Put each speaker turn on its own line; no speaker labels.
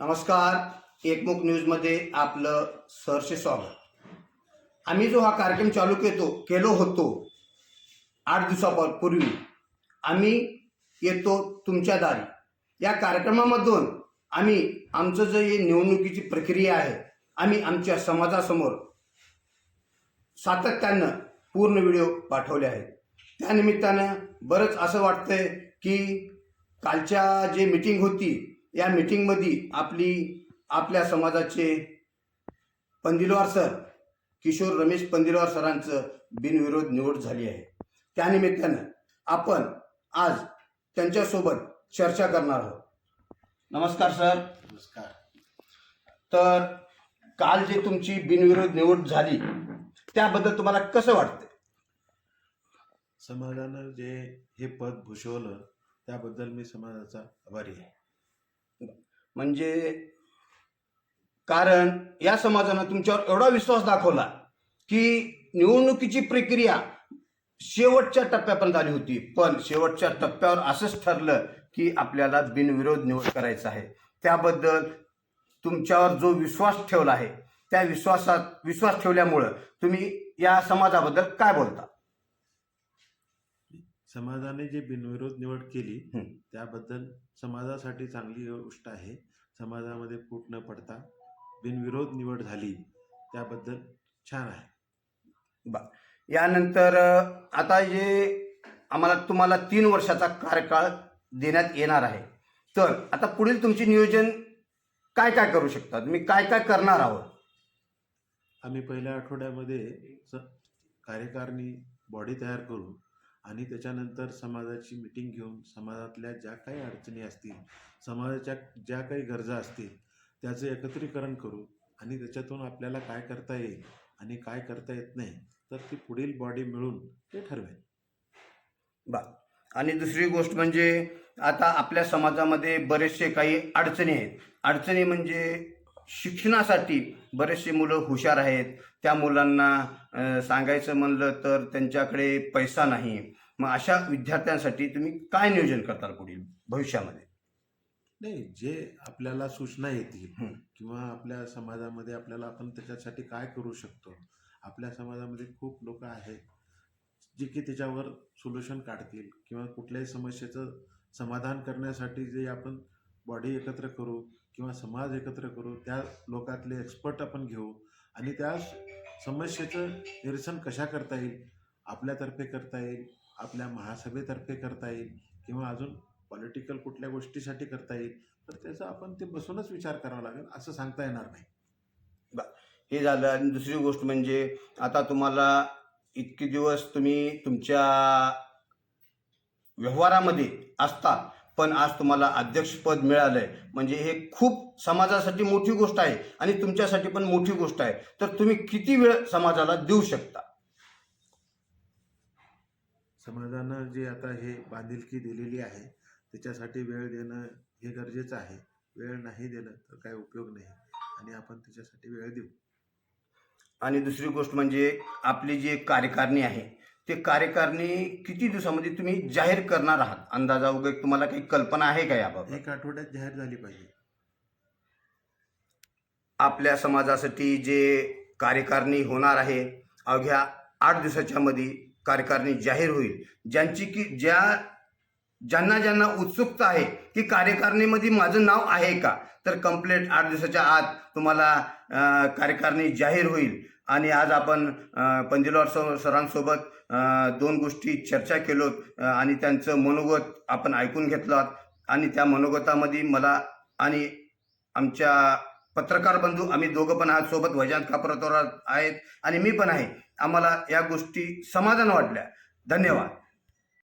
नमस्कार. एकमुख न्यूजमध्ये आपलं सहर्ष स्वागत. आम्ही जो हा कार्यक्रम चालू केलो होतो 8 दिवसापूर्वी, आम्ही येतो तुमच्या दारी. या कार्यक्रमामधून आम्ही आमचं जे निवडणुकीची प्रक्रिया आहे, आम्ही आमच्या समाजासमोर सातत्यानं पूर्ण व्हिडिओ पाठवले आहेत. त्यानिमित्तानं बरंच असं वाटतंय की कालच्या जे मीटिंग होती, या मीटिंगमध्ये आपल्या समाजाचे पंदिलवार सर, किशोर रमेश पंदिलवार सरांचं बिनविरोध निवड झाली आहे. त्यानिमित्तानं आपण आज त्यांच्यासोबत चर्चा करणार आहोत. नमस्कार सर.
नमस्कार.
तर काल जे तुमची बिनविरोध निवड झाली त्याबद्दल तुम्हाला कसं वाटतं?
समाजानं जे हे पद भूषवलं त्याबद्दल मी समाजाचा आभारी आहे.
म्हणजे कारण या समाजानं तुमच्यावर एवढा विश्वास दाखवला की निवडणुकीची प्रक्रिया शेवटच्या टप्प्यापर्यंत आली होती, पण शेवटच्या टप्प्यावर असंच ठरलं की आपल्याला बिनविरोध निवड करायचं आहे. त्याबद्दल तुमच्यावर जो विश्वास ठेवला आहे, त्या विश्वास ठेवल्यामुळं तुम्ही या समाजाबद्दल काय बोलता?
समाजाने जे बिनविरोध निवड केली त्याबद्दल समाजासाठी चांगली गोष्ट आहे. समाजामध्ये फूट न पडता बिनविरोध निवड झाली त्याबद्दल छान आहे.
यानंतर आता जे तुम्हाला 3 वर्षाचा कार्यकाळ देण्यात येणार आहे, तर आता पुढील तुमचे नियोजन काय काय करू शकता? तुम्ही काय काय करणार आहोत?
आम्ही पहिल्या आठवड्यामध्ये कार्यकारिणी बॉडी तयार करू आणि त्याच्यानंतर समाजाची मीटिंग घेऊन समाजातल्या ज्या काही अडचणी असतील, समाजाच्या ज्या काही गरजा असतील त्याचं एकत्रीकरण करू आणि त्याच्यातून आपल्याला काय करता येईल आणि काय करता येत नाही तर ती पुढील बॉडी मिळून ते ठरवेल.
आणि दुसरी गोष्ट म्हणजे आता आपल्या समाजामध्ये बरेचसे काही अडचणी आहेत. अडचणी म्हणजे शिक्षणासाठी बरेचसे मुलं हुशार आहेत, त्या मुलांना सांगायचं म्हणलं तर त्यांच्याकडे पैसा नाही. मग अशा विद्यार्थ्यांसाठी तुम्ही काय नियोजन करताल पुढील भविष्यामध्ये?
नाही, जे आपल्याला सूचना येतील किंवा आपल्या समाजामध्ये आपल्याला आपण त्याच्यासाठी काय करू शकतो, आपल्या समाजामध्ये खूप लोक आहेत जे की त्याच्यावर सोल्युशन काढतील किंवा कुठल्याही समस्येचं समाधान करण्यासाठी जे आपण बॉडी एकत्र करू किंवा समाज एकत्र करू, त्या लोकातले एक्सपर्ट आपण घेऊ आणि त्या समस्येचं निरसन कशा करता येईल, आपल्यातर्फे करता येईल, आपल्या महासभेतर्फे करता येईल किंवा अजून पॉलिटिकल कुठल्या गोष्टीसाठी करता येईल, तर त्याचा आपण ते बसूनच विचार करावा लागेल, असं सांगता येणार नाही.
हे झालं. आणि दुसरी गोष्ट म्हणजे आता तुम्हाला इतके दिवस तुम्ही तुमच्या व्यवहारामध्ये असता, पण आज तुम्हाला अध्यक्षपद मिळालंय, म्हणजे हे खूप समाजासाठी मोठी गोष्ट आहे आणि तुमच्यासाठी पण मोठी गोष्ट आहे. तर तुम्ही किती वेळ समाजाला देऊ शकता?
समाजानं जे आता हे बांधिलकी दिलेली आहे त्याच्यासाठी वेळ देणं हे गरजेचं आहे. वेळ नाही दिलं तर काय उपयोग नाही आणि आपण त्याच्यासाठी वेळ देऊ.
आणि दुसरी गोष्ट म्हणजे आपली जी कार्यकारिणी आहे, ते कार्यकारिणी किती दिवसामध्ये तुम्ही जाहीर करणार आहात? अंदाजा वगैरे तुम्हाला काही कल्पना आहे का याबाबत?
1 आठवड्यात जाहीर झाली पाहिजे.
आपल्या समाजासाठी जे कार्यकारिणी होणार आहे, अवघ्या 8 दिवसाच्या मध्ये कार्यकारिणी जाहीर होईल. ज्यांना उत्सुकता आहे की कार्यकारिणीमध्ये माझं नाव आहे का, तर कंप्लीट 8 दिवसाच्या आत तुम्हाला कार्यकारिणी जाहीर होईल. आणि आज आपण पंदिलवार सरांसोबत 2 गोष्टी चर्चा केलोत आणि त्यांचं मनोगत आपण ऐकून घेतलं आणि त्या मनोगतामध्ये मला आणि आमच्या पत्रकार बंधू, आम्ही दोघं पण आहात सोबत, वैजयंत कापरातोर आहेत आणि मी पण आहे, आम्हाला या गोष्टी समाधान वाटल्या. धन्यवाद.